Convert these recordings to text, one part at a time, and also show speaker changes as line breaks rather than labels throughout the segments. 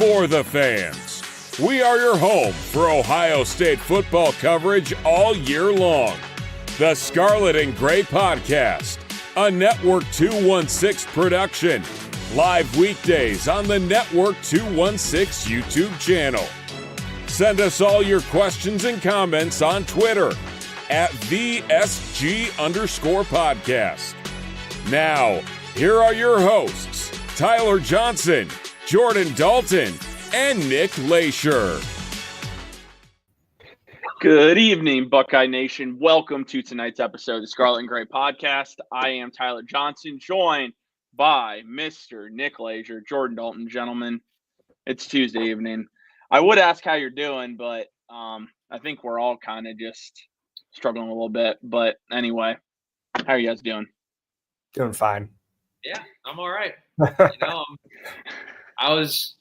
for the fans. We are your home for Ohio State football coverage all year long. The Scarlet and Gray Podcast, a Network 216 production. Live weekdays on the Network 216 YouTube channel. Send us all your questions and comments on Twitter at @VSG_podcast. Now, here are your hosts, Tyler Johnson, Jordan Dalton, and Nick Leisure.
Good evening, Buckeye Nation. Welcome to tonight's episode of the Scarlet and Gray Podcast. I am Tyler Johnson, joined by Mr. Nick Leisure, Jordan Dalton. Gentlemen, it's Tuesday evening. I would ask how you're doing, but I think we're all kind of just struggling a little bit. But anyway, how are you guys doing?
Doing fine.
Yeah, I'm all right. I was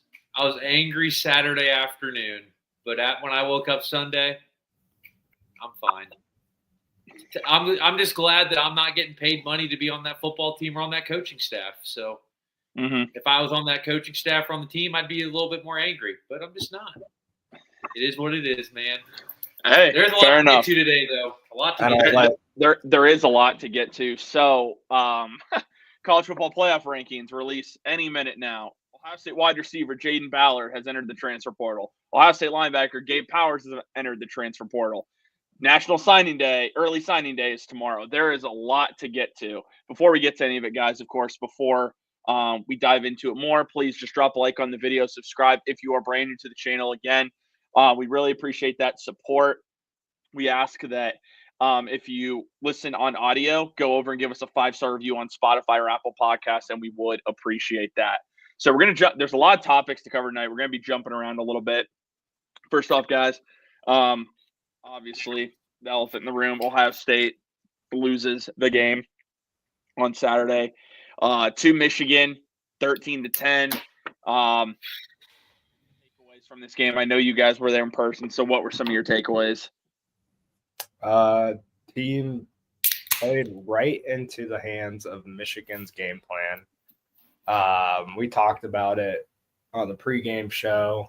angry Saturday afternoon, but when I woke up Sunday, I'm fine. I'm just glad that I'm not getting paid money to be on that football team or on that coaching staff. So if I was on that coaching staff or on the team, I'd be a little bit more angry, but I'm just not. It is what it is, man.
Hey,
there's a lot to get to today, though. A lot to get to.
There is a lot to get to. So, college football playoff rankings release any minute now. Ohio State wide receiver Jaden Ballard has entered the transfer portal. Ohio State linebacker Gabe Powers has entered the transfer portal. National Signing Day, early signing day is tomorrow. There is a lot to get to. Before we get to any of it, guys, of course, before we dive into it more, please just drop a like on the video, subscribe if you are brand new to the channel. Again, we really appreciate that support. We ask that if you listen on audio, go over and give us a 5-star review on Spotify or Apple Podcasts, and we would appreciate that. So we're going to jump. There's a lot of topics to cover tonight. We're going to be jumping around a little bit. First off, guys, obviously the elephant in the room, Ohio State loses the game on Saturday to Michigan, 13-10. Takeaways from this game. I know you guys were there in person, so what were some of your takeaways?
Team played right into the hands of Michigan's game plan. We talked about it on the pregame show.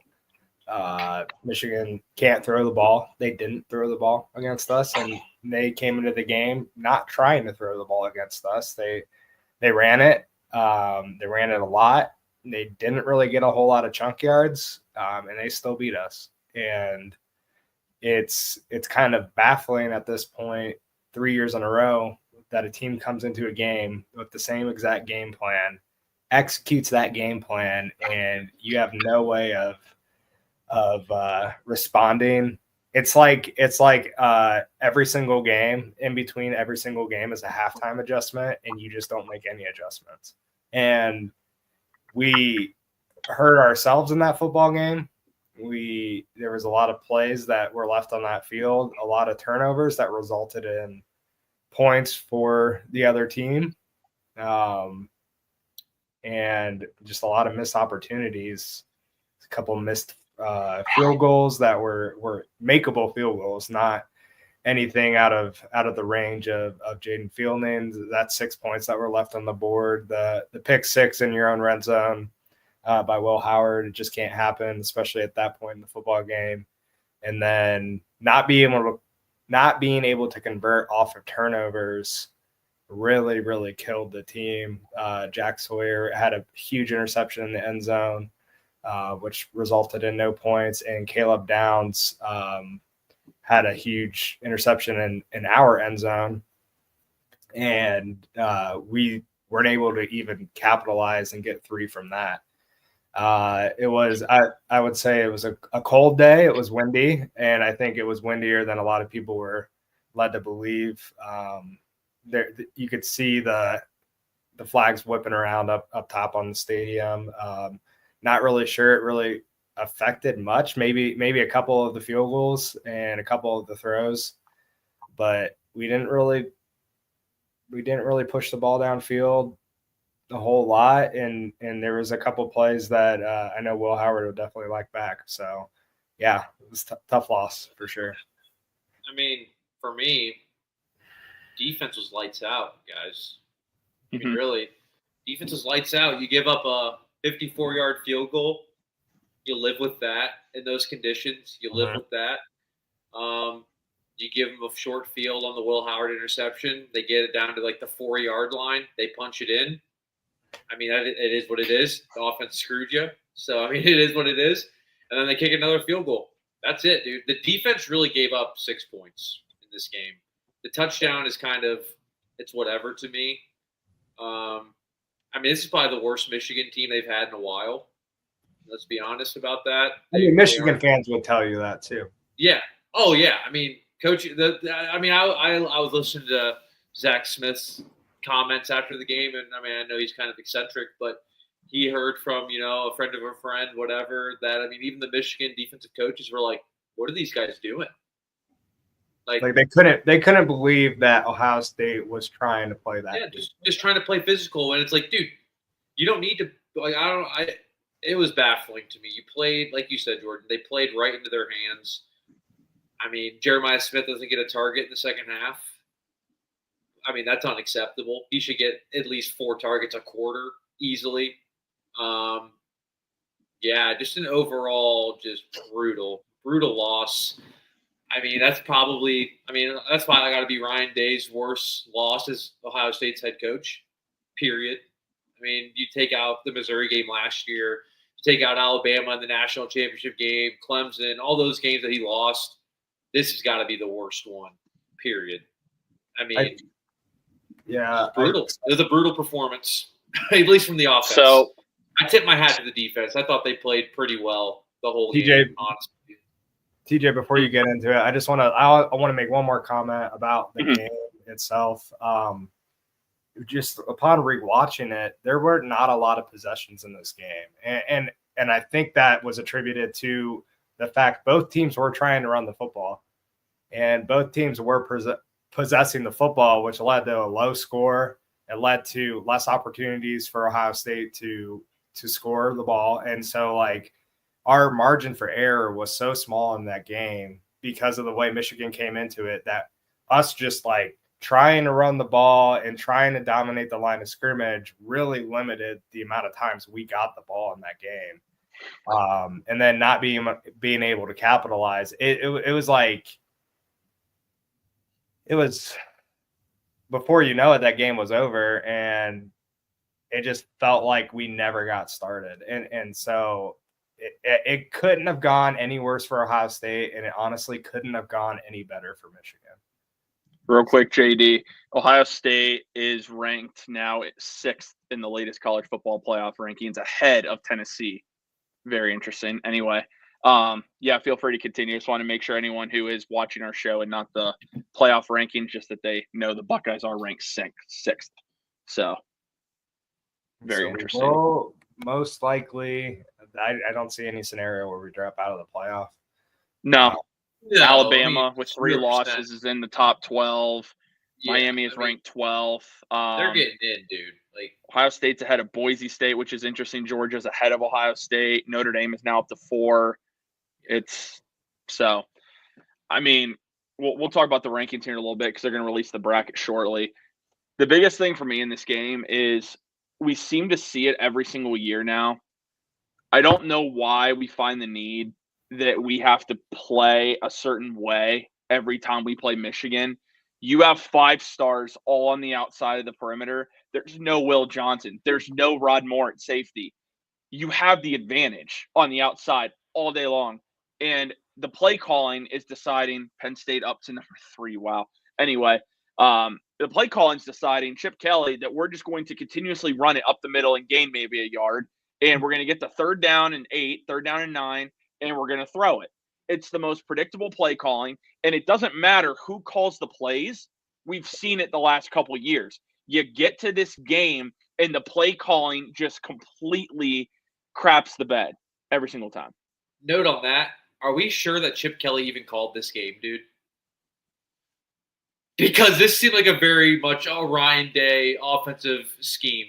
Michigan can't throw the ball. They didn't throw the ball against us, and they came into the game not trying to throw the ball against us. They ran it. They ran it a lot. They didn't really get a whole lot of chunk yards, and they still beat us. And it's kind of baffling at this point, 3 years in a row, that a team comes into a game with the same exact game plan, executes that game plan, and you have no way of responding. It's like every single game, in between every single game is a halftime adjustment, and you just don't make any adjustments. And we hurt ourselves in that football game. There was a lot of plays that were left on that field, a lot of turnovers that resulted in points for the other team, and just a lot of missed opportunities, a couple missed field goals that were makeable field goals, not anything out of the range of Jaden Fielding. That's 6 points that were left on the board. The pick six in your own red zone by Will Howard, it just can't happen, especially at that point in the football game. And then not being able to convert off of turnovers really, really killed the team. Jack Sawyer had a huge interception in the end zone, which resulted in no points. And Caleb Downs had a huge interception in our end zone. And we weren't able to even capitalize and get 3 from that. It was, I would say it was a cold day. It was windy, and I think it was windier than a lot of people were led to believe. There, you could see the flags whipping around up top on the stadium. Not really sure it really affected much. Maybe a couple of the field goals and a couple of the throws, but we didn't really push the ball downfield a whole lot, and there was a couple plays that I know Will Howard would definitely like back. So, yeah, it was tough loss for sure.
I mean, for me, defense was lights out, guys. I mean, really, defense was lights out. You give up a 54-yard field goal, You live with that in those conditions. You live with that. You give them a short field on the Will Howard interception. They get it down to like the 4-yard line. They punch it in. I mean, it is what it is. The offense screwed you. So, I mean, it is what it is. And then they kick another field goal. That's it, dude. The defense really gave up 6 points in this game. The touchdown is kind of – it's whatever to me. I mean, this is probably the worst Michigan team they've had in a while. Let's be honest about that.
I mean, Michigan fans would tell you that too.
Yeah. Oh, yeah. I mean, Coach. I was listening to Zach Smith's comments after the game, and I mean, I know he's kind of eccentric, but he heard from a friend of a friend, whatever. That I mean, even the Michigan defensive coaches were like, "What are these guys doing?" Like
they couldn't believe that Ohio State was trying to play that.
Yeah, just trying to play physical, and it's like, dude, you don't need to. Like, it was baffling to me. You played, like you said, Jordan. They played right into their hands. I mean, Jeremiah Smith doesn't get a target in the second half. I mean, that's unacceptable. He should get at least 4 targets a quarter easily. Yeah, just an overall just brutal loss. I mean, that's probably got to be Ryan Day's worst loss as Ohio State's head coach, period. I mean, you take out the Missouri game last year, you take out Alabama in the national championship game, Clemson, all those games that he lost. This has got to be the worst one, period. I mean, it was brutal. It was a brutal performance, at least from the offense.
So
I tip my hat to the defense. I thought they played pretty well the whole game, honestly.
TJ, before you get into it, I just want to make one more comment about the game itself. Just upon rewatching it, there were not a lot of possessions in this game, and I think that was attributed to the fact both teams were trying to run the football, and both teams were possessing the football, which led to a low score. It led to less opportunities for Ohio State to score the ball, and so like our margin for error was so small in that game because of the way Michigan came into it that us just like trying to run the ball and trying to dominate the line of scrimmage really limited the amount of times we got the ball in that game. And then not being able to capitalize. It was like, it was before you know it, that game was over, and it just felt like we never got started. And so it couldn't have gone any worse for Ohio State, and it honestly couldn't have gone any better for Michigan.
Real quick, JD, Ohio State is ranked now 6th in the latest college football playoff rankings, ahead of Tennessee. Very interesting. Anyway, feel free to continue. Just want to make sure anyone who is watching our show and not the playoff rankings, just that they know the Buckeyes are ranked 6th. So, very interesting.
Well, most likely, I don't see any scenario where we drop out of the playoff.
No. Alabama with 3 losses is in the top 12.
Yeah,
Miami is ranked 12th.
They're getting in, dude. Like
Ohio State's ahead of Boise State, which is interesting. Georgia's ahead of Ohio State. Notre Dame is now up to 4. I mean, we'll talk about the rankings here in a little bit because they're going to release the bracket shortly. The biggest thing for me in this game is we seem to see it every single year now. I don't know why we find the need that we have to play a certain way every time we play Michigan. You have 5 stars all on the outside of the perimeter. There's no Will Johnson. There's no Rod Moore at safety. You have the advantage on the outside all day long. And the play calling is deciding Penn State up to number 3. Wow. Anyway, the play calling is deciding Chip Kelly that we're just going to continuously run it up the middle and gain maybe a yard. And we're going to get the 3rd down and 8, 3rd down and 9, and we're going to throw it. It's the most predictable play calling, and it doesn't matter who calls the plays. We've seen it the last couple of years. You get to this game, and the play calling just completely craps the bed every single time.
Note on that, are we sure that Chip Kelly even called this game, dude? Because this seemed like a very much Ryan Day offensive scheme.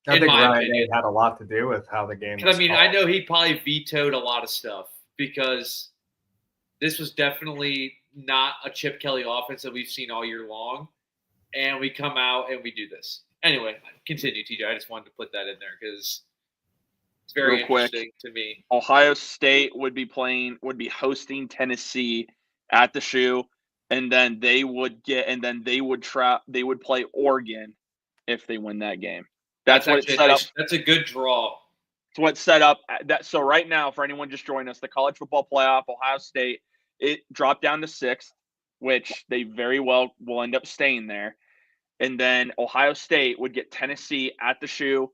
I think Ryan Day had a lot to do with how the game was called.
I know he probably vetoed a lot of stuff because this was definitely not a Chip Kelly offense that we've seen all year long. And we come out and we do this. Anyway, continue, TJ. I just wanted to put that in there because It's very
Real quick.
interesting to me.
Ohio State would be hosting Tennessee at the Shoe, and then they would play Oregon if they win that game. That's what it's set up.
That's a good draw.
It's what's set up. So right now, for anyone just joining us, the college football playoff, Ohio State, it dropped down to 6th, which they very well will end up staying there. And then Ohio State would get Tennessee at the Shoe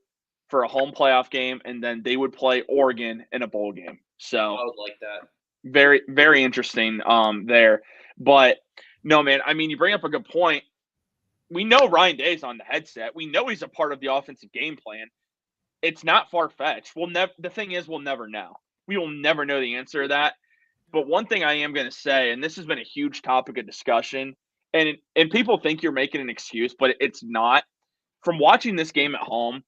for a home playoff game, and then they would play Oregon in a bowl game. So
I would like that.
Very, very interesting there. But no, man, I mean, you bring up a good point. We know Ryan Day's on the headset. We know he's a part of the offensive game plan. It's not far-fetched. The thing is, we'll never know. We will never know the answer to that. But one thing I am going to say, and this has been a huge topic of discussion, and people think you're making an excuse, but it's not. From watching this game at home,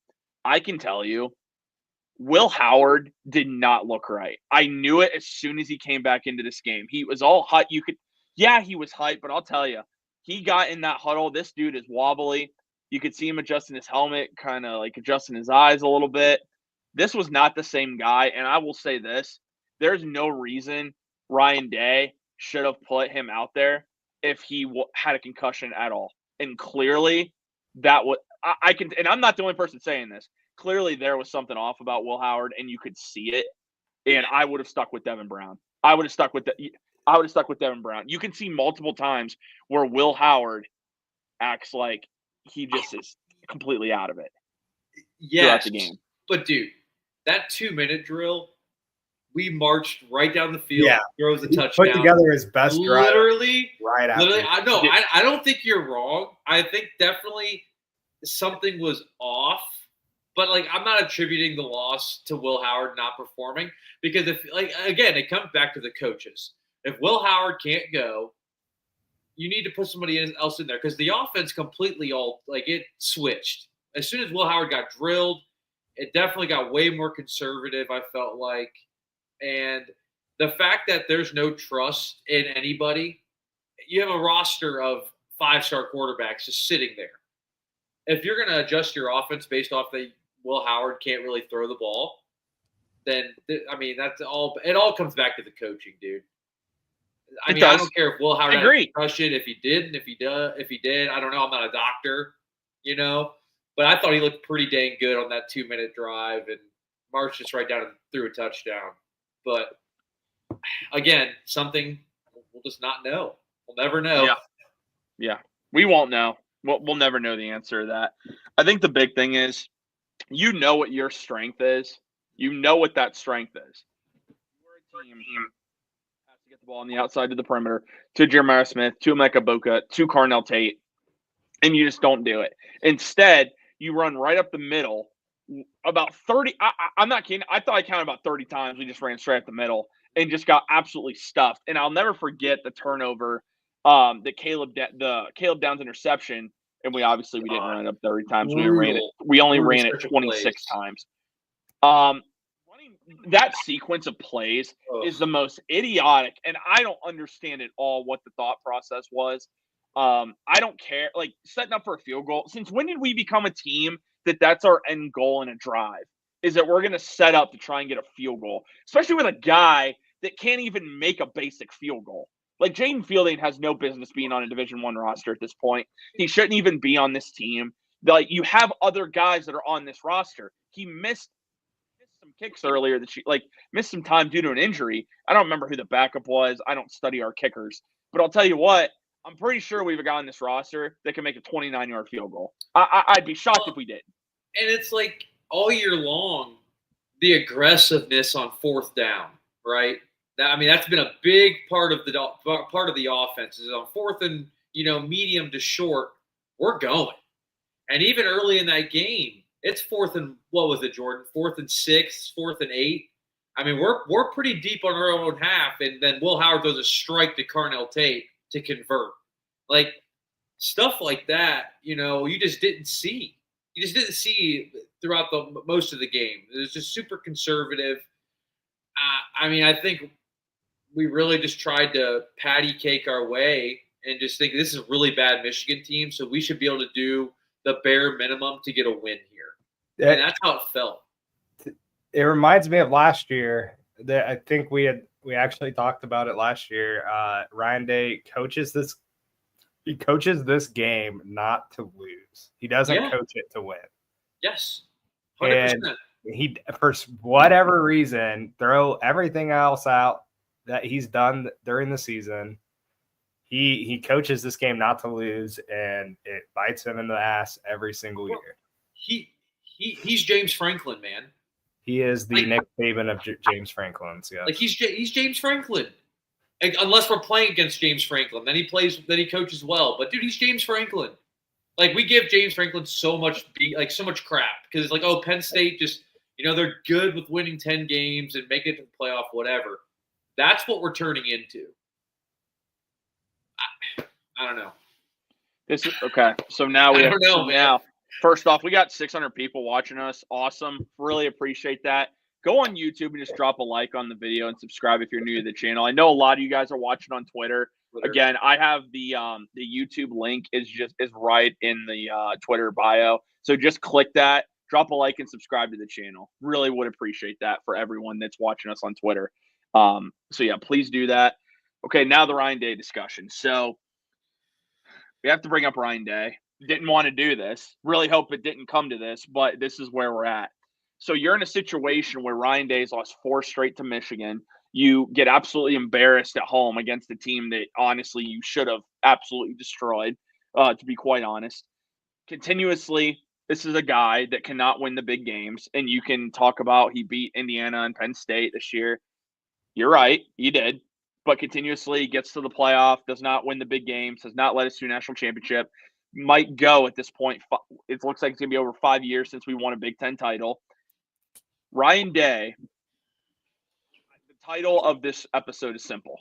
I can tell you, Will Howard did not look right. I knew it as soon as he came back into this game. He was all hyped. He was hyped, but I'll tell you, he got in that huddle. This dude is wobbly. You could see him adjusting his helmet, kind of like adjusting his eyes a little bit. This was not the same guy, and I will say this. There's no reason Ryan Day should have put him out there if he had a concussion at all. And clearly, that was I can, and I'm not the only person saying this. Clearly, there was something off about Will Howard, and you could see it. And I would have stuck with Devin Brown. I would have stuck with Devin Brown. You can see multiple times where Will Howard acts like he just is completely out of it throughout the game.
But dude, that 2-minute drill, we marched right down the field.
Yeah,
throws a touchdown.
Put together his best drive.
Literally,
right after.
I don't think you're wrong. I think definitely something was off. But I'm not attributing the loss to Will Howard not performing, because again, it comes back to the coaches. If Will Howard can't go, you need to put somebody else in there, because the offense completely it switched. As soon as Will Howard got drilled, it definitely got way more conservative, I felt like. And the fact that there's no trust in anybody, you have a roster of 5-star quarterbacks just sitting there. If you're going to adjust your offense based off that Will Howard can't really throw the ball, then that's all. It all comes back to the coaching, dude. I don't care if Will Howard had a concussion, if he did, if he did, I don't know. I'm not a doctor, but I thought he looked pretty dang good on that 2-minute drive and marched just right down and threw a touchdown. But again, something we'll just not know. We'll never know.
Yeah, we won't know. We'll never know the answer to that. I think the big thing is, you know what your strength is. You know what that strength is. You're a team has to get the ball on the outside of the perimeter to Jeremiah Smith, to Emeka Boka, to Carnell Tate, and you just don't do it. Instead, you run right up the middle about 30. I'm not kidding. I thought I counted about 30 times. We just ran straight up the middle and just got absolutely stuffed. And I'll never forget the turnover, the Caleb Downs interception. And we didn't run it up 30 times. We only ran it 26 times. Running that sequence of plays is the most idiotic, and I don't understand at all what the thought process was. I don't care. Setting up for a field goal. Since when did we become a team that's our end goal in a drive? Is that we're going to set up to try and get a field goal, especially with a guy that can't even make a basic field goal. Jaden Fielding has no business being on a Division I roster at this point. He shouldn't even be on this team. You have other guys that are on this roster. He missed some kicks earlier missed some time due to an injury. I don't remember who the backup was. I don't study our kickers. But I'll tell you what, I'm pretty sure we've a guy on this roster that can make a 29-yard field goal. I'd be shocked if we did. And
it's all year long, the aggressiveness on 4th down, right? That's been a big part of the offense. Is on 4th and medium to short, we're going. And even early in that game, it's 4th and what was it, Jordan? 4th and 6, 4th and 8. We're pretty deep on our own half, and then Will Howard throws a strike to Carnell Tate to convert. Stuff like that, you just didn't see. You just didn't see throughout most of the game. It was just super conservative. I think we really just tried to patty cake our way and just think this is a really bad Michigan team, so we should be able to do the bare minimum to get a win here. And that's how it felt.
It reminds me of last year. That I think we actually talked about it last year. Ryan Day coaches this. He coaches this game not to lose. He doesn't coach it to win.
Yes, 100%.
And he, for whatever reason, throw everything else out that he's done during the season. He coaches this game not to lose, and it bites him in the ass every single year.
He's James Franklin, man.
He is the Nick Saban of James Franklin's. Yeah,
like he's James Franklin. Like, unless we're playing against James Franklin, then he coaches well. But dude, he's James Franklin. Like, we give James Franklin so much crap because it's like, oh, Penn State just, they're good with winning 10 games and making it to the playoff, whatever. That's what we're turning into. I don't know.
Okay. So now we
don't know, man.
Now, first off, we got 600 people watching us. Awesome. Really appreciate that. Go on YouTube and just drop a like on the video and subscribe if you're new to the channel. I know a lot of you guys are watching on Twitter. Again, I have the YouTube link is right in the Twitter bio. So just click that, drop a like, and subscribe to the channel. Really would appreciate that for everyone that's watching us on Twitter. So yeah, please do that. Okay, now the Ryan Day discussion. So we have to bring up Ryan Day. Didn't want to do this. Really hope it didn't come to this, but this is where we're at. So you're in a situation where Ryan Day's lost 4 straight to Michigan. You get absolutely embarrassed at home against a team that honestly you should have absolutely destroyed, to be quite honest. Continuously, this is a guy that cannot win the big games, and you can talk about he beat Indiana and Penn State this year. You're right, he did. But continuously gets to the playoff, does not win the big games, has not led us to a national championship. Might go at this point. It looks like it's going to be over 5 years since we won a Big Ten title. Ryan Day, the title of this episode is simple.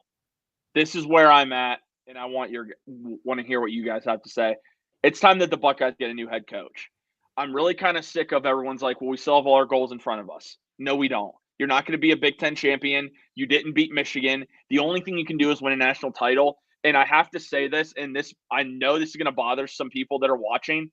This is where I'm at, and I want to hear what you guys have to say. It's time that the Buckeyes get a new head coach. I'm really kind of sick of everyone's like, well, we still have all our goals in front of us. No, we don't. You're not going to be a Big Ten champion. You didn't beat Michigan. The only thing you can do is win a national title. And I have to say this, and I know this is going to bother some people that are watching,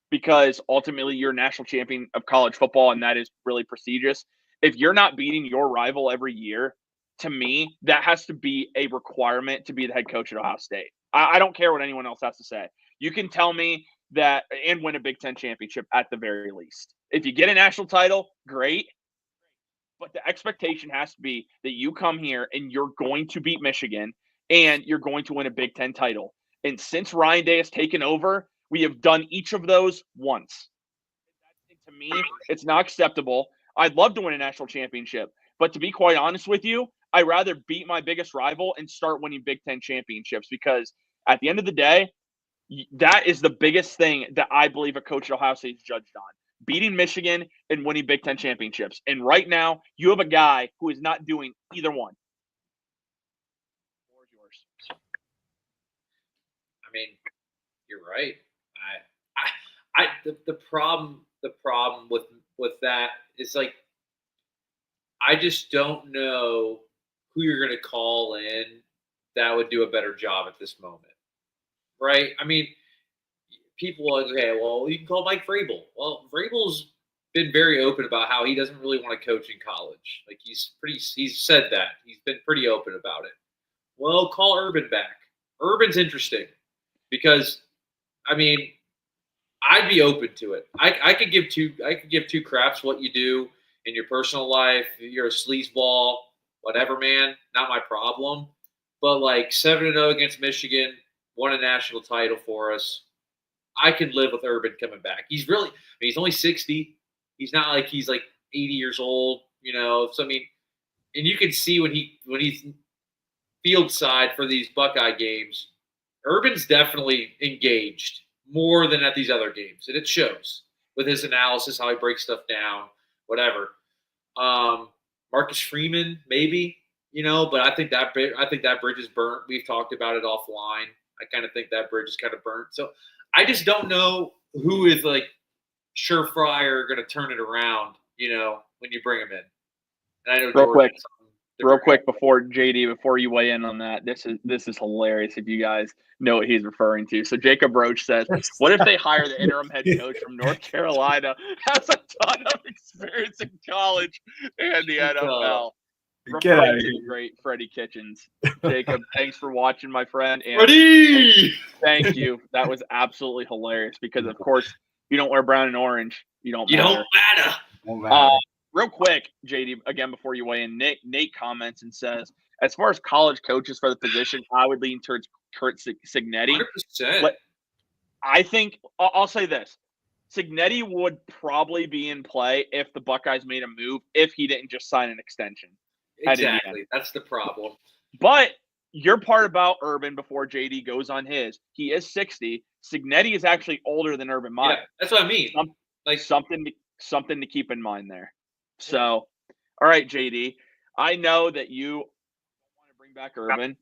because ultimately you're a national champion of college football, and that is really prestigious. If you're not beating your rival every year, to me, that has to be a requirement to be the head coach at Ohio State. I don't care what anyone else has to say. You can tell me that and win a Big Ten championship at the very least. If you get a national title, great. But the expectation has to be that you come here and you're going to beat Michigan and you're going to win a Big Ten title. And since Ryan Day has taken over, we have done each of those once. To me, it's not acceptable. I'd love to win a national championship, but to be quite honest with you, I'd rather beat my biggest rival and start winning Big Ten championships, because at the end of the day, that is the biggest thing that I believe a coach at Ohio State is judged on. Beating Michigan and winning Big Ten championships. And right now, you have a guy who is not doing either one. The floor is yours.
I mean, you're right. The problem with that is, like, I just don't know who you're going to call in that would do a better job at this moment, right? I mean, people are like, okay, well, you can call Mike Vrabel. Well, Vrabel's been very open about how he doesn't really want to coach in college. Like, he's said that. He's been pretty open about it. Well, call Urban back. Urban's interesting because, I mean, I'd be open to it. I could give two craps what you do in your personal life. You're a sleazeball, whatever, man. Not my problem. But like 7-0 against Michigan, won a national title for us. I can live with Urban coming back. He's really, I mean, he's only 60. He's not like he's like 80 years old, So I mean, and you can see when he's field side for these Buckeye games, Urban's definitely engaged more than at these other games, and it shows with his analysis, how he breaks stuff down, whatever. Marcus Freeman, maybe, but I think that bridge is burnt. We've talked about it offline. I kind of think that bridge is kind of burnt. So I just don't know who is like surefire going to turn it around, when you bring him in. And I know
Real quick, Real quick before you weigh in on that, this is hilarious if you guys know what he's referring to. So Jacob Roach says, what if they hire the interim head coach from North Carolina, has a ton of experience in college and the NFL?
Get out of
Referring to
here.
the great Freddie Kitchens. Jacob, thanks for watching, my friend. And
Freddie!
thank you. That was absolutely hilarious because, of course, if you don't wear brown and orange, you don't matter.
Won't matter.
Real quick, JD, again, before you weigh in, Nate comments and says, as far as college coaches for the position, I would lean towards Kurt Cignetti.
100%.
I think I'll say this. Cignetti would probably be in play if the Buckeyes made a move, if he didn't just sign an extension.
Exactly. That's the problem.
But your part about Urban before JD goes on his, he is 60. Cignetti is actually older than Urban Meyer.
Yeah, that's what I mean.
Something to keep in mind there. So, all right, JD, I know that you don't want to bring back Urban.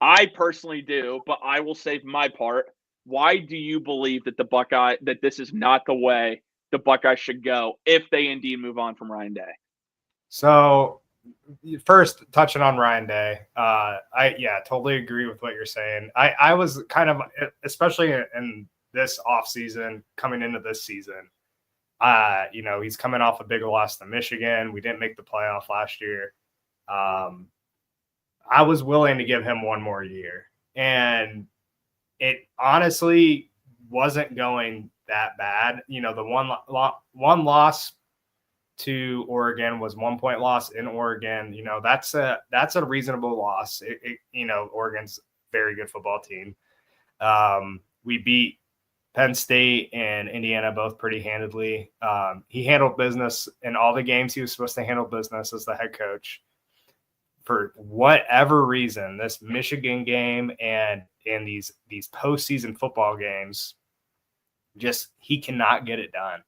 I personally do, but I will save my part. Why do you believe that this is not the way the Buckeyes should go if they indeed move on from Ryan Day?
So, first, touching on Ryan Day, I totally agree with what you're saying. I was kind of, especially in this offseason, coming into this season, he's coming off a big loss to Michigan. We didn't make the playoff last year. I was willing to give him one more year, and it honestly wasn't going that bad. The one loss to Oregon was 1 point loss in Oregon. That's a reasonable loss. Oregon's a very good football team. We beat Penn State and Indiana both pretty handedly. He handled business in all the games he was supposed to handle business as the head coach. For whatever reason, this Michigan game and these postseason football games, just he cannot get it done.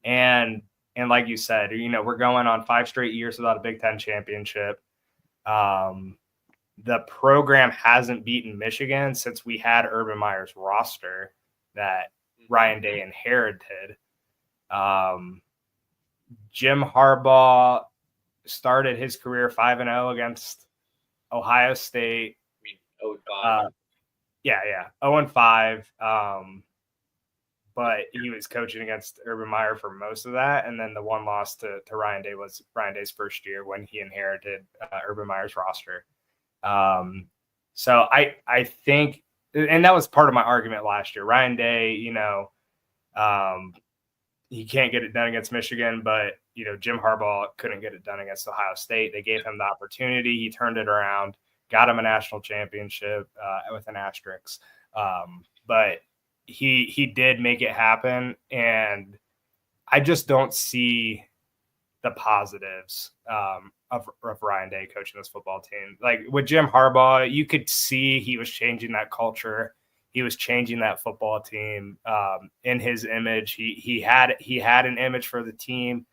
And like you said, we're going on 5 straight years without a Big Ten championship. The program hasn't beaten Michigan since we had Urban Meyer's roster that Ryan Day inherited. Jim Harbaugh started his career 5-0 against Ohio State.
0-5.
0-5. But he was coaching against Urban Meyer for most of that. And then the one loss to Ryan Day was Ryan Day's first year when he inherited Urban Meyer's roster. So I think, and that was part of my argument last year. Ryan Day, he can't get it done against Michigan, but, Jim Harbaugh couldn't get it done against Ohio State. They gave him the opportunity. He turned it around, got him a national championship with an asterisk. But he did make it happen, and I just don't see the positives of Ryan Day coaching this football team. Like with Jim Harbaugh, you could see he was changing that culture. He was changing that football team in his image. He had an image for the team.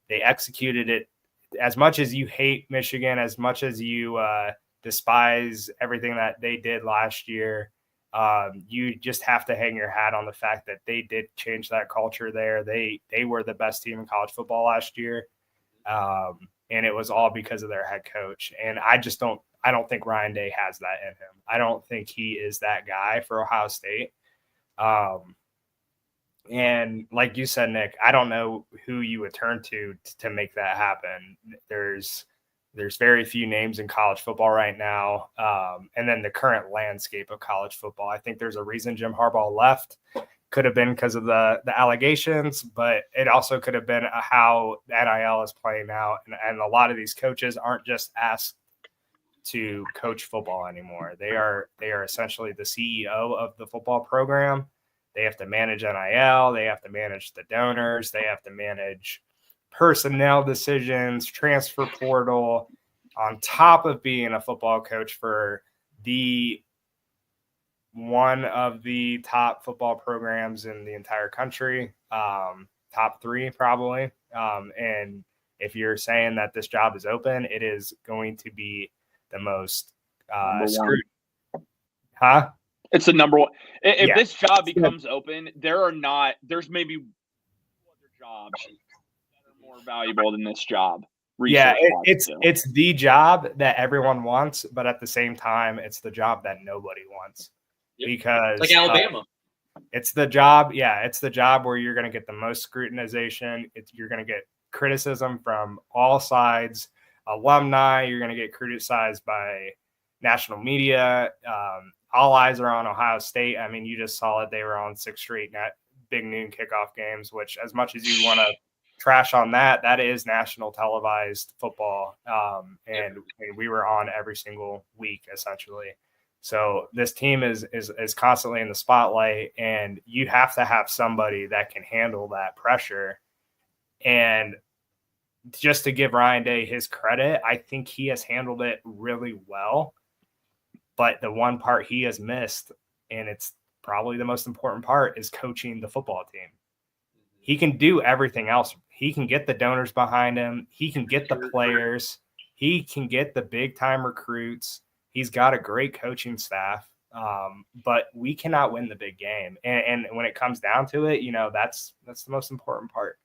They executed it. As much as you hate Michigan, as much as you despise everything that they did last year, you just have to hang your hat on the fact that they did change that culture there. They were the best team in college football last year. And it was all because of their head coach. And I don't think Ryan Day has that in him. I don't think he is that guy for Ohio State. And like you said, Nick, I don't know who you would turn to make that happen. There's very few names in college football right now. And then the current landscape of college football, I think there's a reason Jim Harbaugh left. Could have been because of the allegations, but it also could have been how NIL is playing out. And a lot of these coaches aren't just asked to coach football anymore. They are essentially the CEO of the football program. They have to manage NIL. They have to manage the donors. They have to manage personnel decisions, transfer portal, on top of being a football coach for one of the top football programs in the entire country, top 3 probably. And if you're saying that this job is open, it is going to be the most screwed. Huh?
It's the number one. If this job becomes open, there's maybe other jobs that are more valuable than this job.
It's the job that everyone wants, but at the same time, it's the job that nobody wants. Yep. Because
like Alabama.
It's the job. Yeah, it's the job where you're going to get the most scrutinization. You're going to get criticism from all sides. Alumni, you're going to get criticized by national media. All eyes are on Ohio State. I mean, you just saw it. They were on 6 straight big noon kickoff games, which as much as you want to trash on that is national televised football. And we were on every single week, essentially. So this team is constantly in the spotlight, and you have to have somebody that can handle that pressure. And just to give Ryan Day his credit, I think he has handled it really well. But the one part he has missed, and it's probably the most important part, is coaching the football team. He can do everything else. He can get the donors behind him. He can get the players. He can get the big-time recruits. He's got a great coaching staff, but we cannot win the big game. And when it comes down to it, that's the most important part.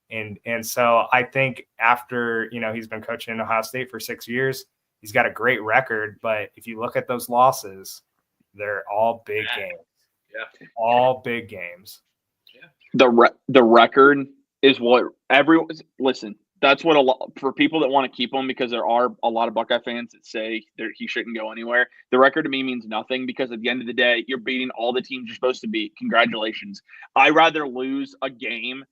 And so I think after, he's been coaching in Ohio State for 6 years, he's got a great record. But if you look at those losses, they're all big games. Yeah. All big games.
Yeah. The record is what everyone – listen, that's what for people that want to keep him, because there are a lot of Buckeye fans that say he shouldn't go anywhere. The record to me means nothing, because at the end of the day, you're beating all the teams you're supposed to beat. Congratulations. I'd rather lose a game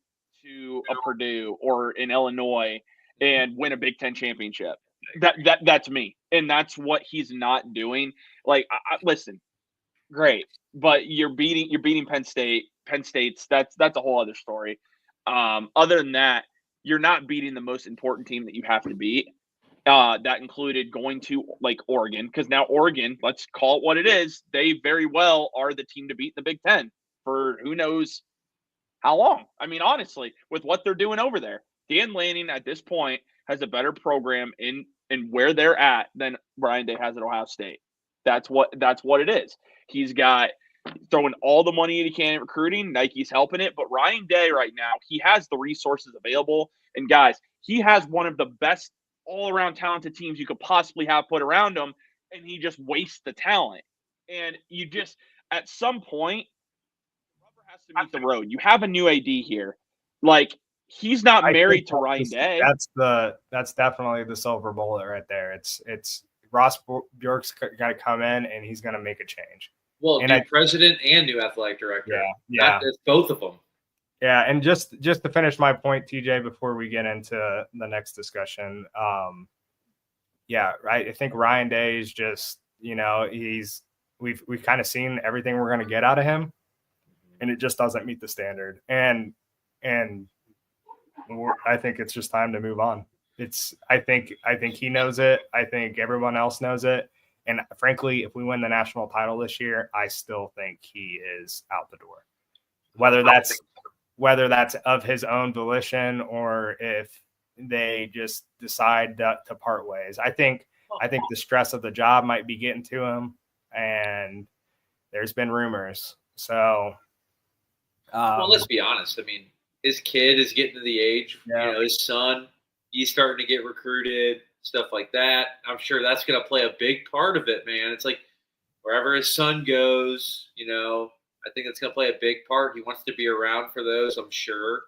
to a Purdue or in Illinois and win a Big Ten championship. That's me, and that's what he's not doing. Like, listen, great, but you're beating Penn State. Penn State's that's a whole other story. Other than that, you're not beating the most important team that you have to beat. That included going to like Oregon, because now Oregon, let's call it what it is, they very well are the team to beat in the Big Ten for who knows how long. I mean, honestly, with what they're doing over there, Dan Lanning at this point has a better program in where they're at than Ryan Day has at Ohio State. That's what it is. He's got throwing all the money he can at recruiting. Nike's helping it. But Ryan Day right now, he has the resources available. And guys, he has one of the best all-around talented teams you could possibly have put around him, and he just wastes the talent. And you just, at some point, the rubber has to meet the road. You have a new AD here. Like, he's not married to Ryan Day.
That's definitely the silver bullet right there. It's Ross Bjork's got to come in, and he's going to make a change.
Well, new president and new athletic director.
Yeah.
It's both of them.
Yeah, and just to finish my point, TJ, before we get into the next discussion, I think Ryan Day is just, we've kind of seen everything we're going to get out of him, and it just doesn't meet the standard. And I think it's just time to move on. I think he knows it. I think everyone else knows it. And frankly, if we win the national title this year, I still think he is out the door. Whether that's of his own volition or if they just decide to part ways. I think the stress of the job might be getting to him, and there's been rumors. So,
well, let's be honest. I mean, his kid is getting to the age, his son, he's starting to get recruited, stuff like that. I'm sure that's going to play a big part of it, man. It's like wherever his son goes, I think it's going to play a big part. He wants to be around for those, I'm sure.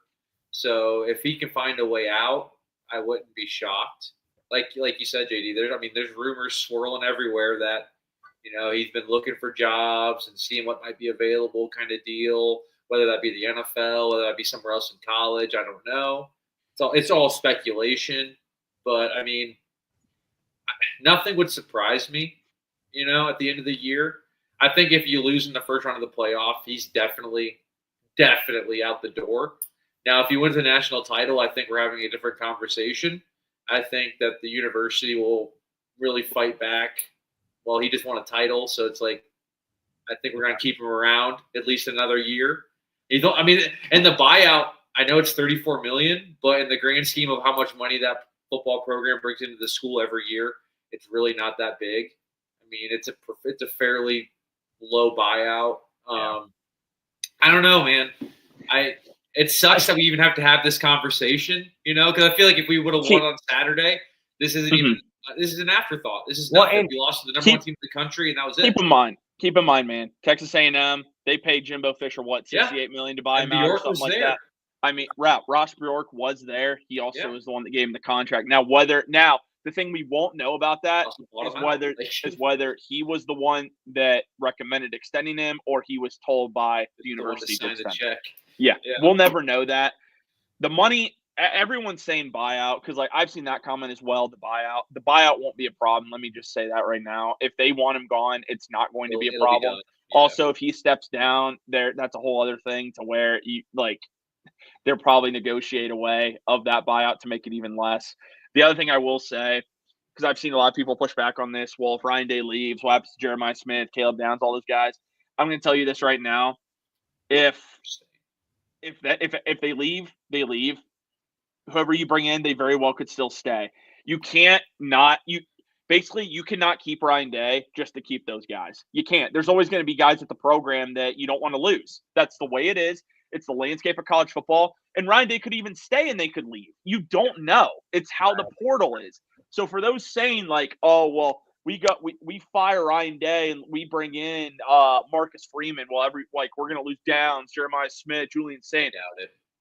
So if he can find a way out, I wouldn't be shocked. Like you said, JD, there's rumors swirling everywhere that, he's been looking for jobs and seeing what might be available kind of deal, whether that be the NFL, whether that be somewhere else in college. I don't know. It's all speculation. But, I mean, nothing would surprise me, at the end of the year. I think if you lose in the first round of the playoff, he's definitely out the door. Now, if you win the national title, I think we're having a different conversation. I think that the university will really fight back. Well, he just won a title, so it's like I think we're going to keep him around at least another year. And the buyout, I know it's $34 million, but in the grand scheme of how much money that football program brings into the school every year, it's really not that big. I mean, it's a fairly low buyout. I don't know, man. It sucks that we even have to have this conversation, because I feel like if we would have won on Saturday, this isn't even this is an afterthought. This is nothing. We lost to the number one team in the country, and that was it.
Keep in mind, man. Texas A&M, they paid Jimbo Fisher $68 million to buy him out or something like that. I mean, Ross Bjork was there. He also was the one that gave him the contract. Now, the thing we won't know about that is whether he was the one that recommended extending him or he was told by the university to extend him. Yeah, we'll never know that. The money, everyone's saying buyout because, I've seen that comment as well, the buyout won't be a problem. Let me just say that right now. If they want him gone, it's not going to be a problem. Also, if he steps down, that's a whole other thing to where they'll probably negotiate a way of that buyout to make it even less. The other thing I will say, because I've seen a lot of people push back on this, well, if Ryan Day leaves, what happens to Jeremiah Smith, Caleb Downs, all those guys? I'm going to tell you this right now. If they leave, they leave. Whoever you bring in, they very well could still stay. You cannot keep Ryan Day just to keep those guys. You can't. There's always going to be guys at the program that you don't want to lose. That's the way it is. It's the landscape of college football. And Ryan Day could even stay and they could leave. You don't know. It's how the portal is. So for those saying we fire Ryan Day and we bring in Marcus Freeman, we're going to lose Downs, Jeremiah Smith, Julian Saint.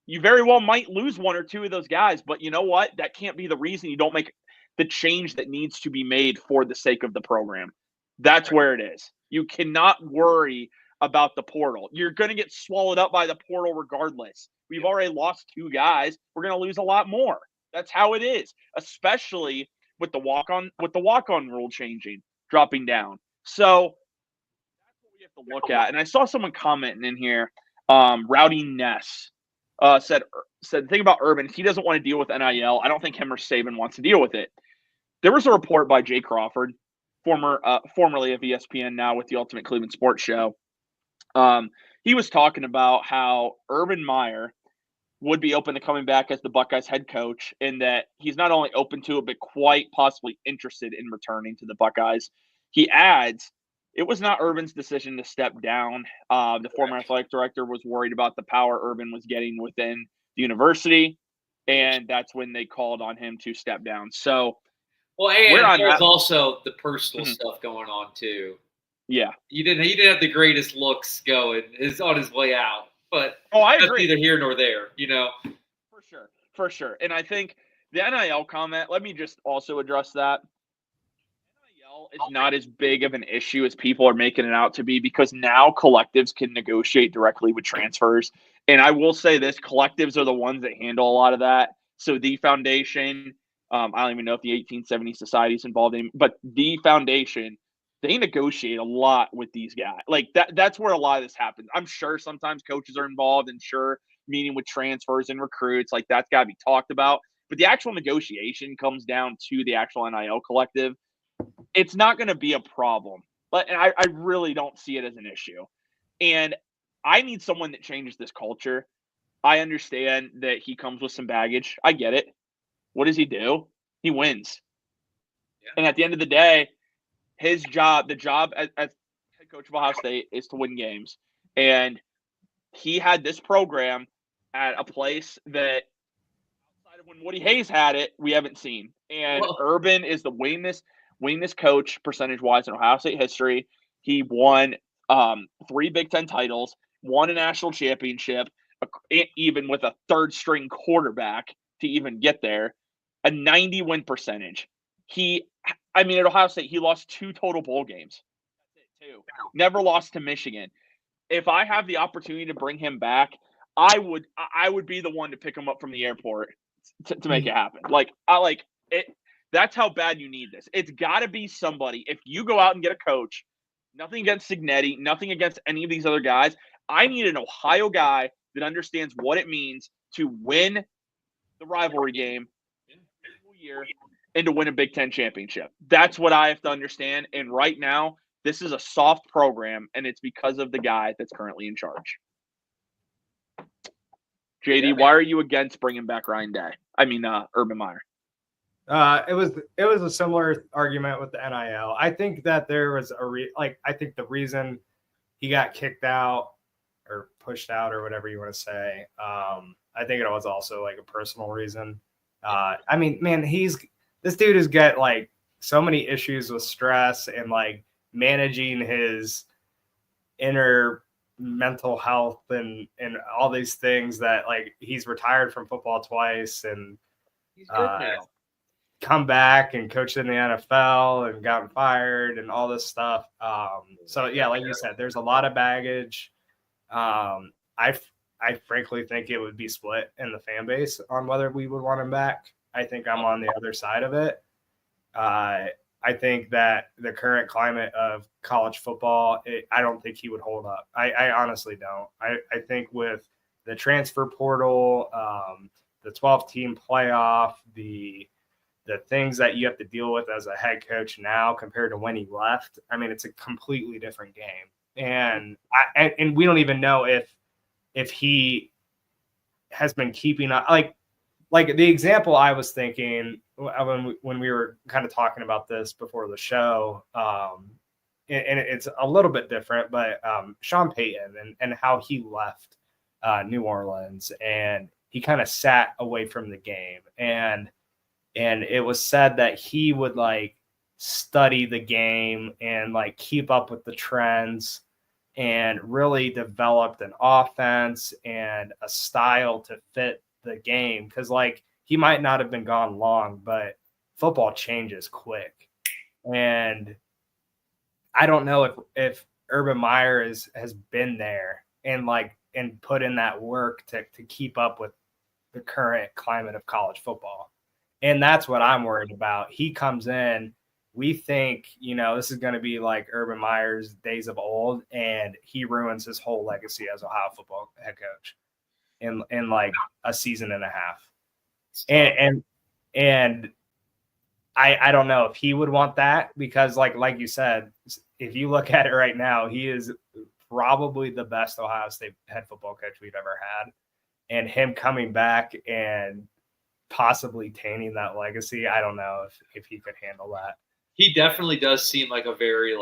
You very well might lose one or two of those guys, but you know what? That can't be the reason you don't make the change that needs to be made for the sake of the program. That's where it is. You cannot worry about the portal. You're going to get swallowed up by the portal regardless. We've already lost 2 guys. We're going to lose a lot more. That's how it is, especially with the walk-on rule changing, dropping down. So that's what we have to look at. And I saw someone commenting in here, Rowdy Ness said the thing about Urban, he doesn't want to deal with NIL. I don't think him or Saban wants to deal with it. There was a report by Jay Crawford, formerly of ESPN, now with the Ultimate Cleveland Sports Show. He was talking about how Urban Meyer would be open to coming back as the Buckeyes head coach, and that he's not only open to it, but quite possibly interested in returning to the Buckeyes. He adds, it was not Urban's decision to step down. The former athletic director was worried about the power Urban was getting within the university, and that's when they called on him to step down. So,
there's also the personal stuff going on too.
Yeah,
he didn't have the greatest looks going. Is on his way out, but
I
that's
agree.
Neither here nor there,
For sure. And I think the NIL comment. Let me just also address that. NIL is not as big of an issue as people are making it out to be, because now collectives can negotiate directly with transfers. And I will say this: collectives are the ones that handle a lot of that. So the foundation, I don't even know if the 1870 Society is involved in, but the foundation, they negotiate a lot with these guys. That's where a lot of this happens. I'm sure sometimes coaches are involved, and sure, meeting with transfers and recruits, that's got to be talked about. But the actual negotiation comes down to the actual NIL collective. It's not going to be a problem, but I really don't see it as an issue. And I need someone that changes this culture. I understand that he comes with some baggage. I get it. What does he do? He wins. Yeah. And at the end of the day, his job, the job as head coach of Ohio State, is to win games. And he had this program at a place that, outside of when Woody Hayes had it, we haven't seen. And Urban is the winningest coach percentage-wise in Ohio State history. He won 3 Big Ten titles, won a national championship, even with a third-string quarterback to even get there, a 90-win percentage. At Ohio State, he lost 2 total bowl games. That's it, too. Never lost to Michigan. If I have the opportunity to bring him back, I would be the one to pick him up from the airport to make it happen. That's how bad you need this. It's got to be somebody. If you go out and get a coach, nothing against Signetti, nothing against any of these other guys, I need an Ohio guy that understands what it means to win the rivalry game every year and to win a Big Ten championship. That's what I have to understand. And right now, this is a soft program, and it's because of the guy that's currently in charge. JD, why are you against bringing back Ryan Day? Urban Meyer.
It was a similar argument with the NIL. I think that there was I think the reason he got kicked out or pushed out or whatever you want to say. I think it was also like a personal reason. I mean, man, this dude has got like so many issues with stress and like managing his inner mental health and all these things that like he's retired from football twice and
He's good now.
come back and coached in the NFL and gotten fired and all this stuff. So yeah, like you said, there's a lot of baggage. I frankly think it would be split in the fan base on whether we would want him back. I think I'm on the other side of it. I think that the current climate of college football, I don't think he would hold up. I honestly don't. I think with the transfer portal, the 12-team playoff, the things that you have to deal with as a head coach now compared to when he left, I mean, it's a completely different game. And we don't even know if he has been keeping up. Like the example I was thinking when we were kind of talking about this before the show, and it's a little bit different, but Sean Payton and how he left New Orleans and he kind of sat away from the game. And it was said that he would like study the game and like keep up with the trends and really developed an offense and a style to fit the game. Cause like he might not have been gone long, but football changes quick. And I don't know if Urban Meyer has been there and put in that work to keep up with the current climate of college football. And that's what I'm worried about. He comes in, we think, this is going to be like Urban Meyer's days of old, and he ruins his whole legacy as Ohio football head coach in like a season and a half. And I don't know if he would want that because like you said, if you look at it right now, he is probably the best Ohio State head football coach we've ever had. And him coming back and possibly tainting that legacy, I don't know if he could handle that.
He definitely does seem like a very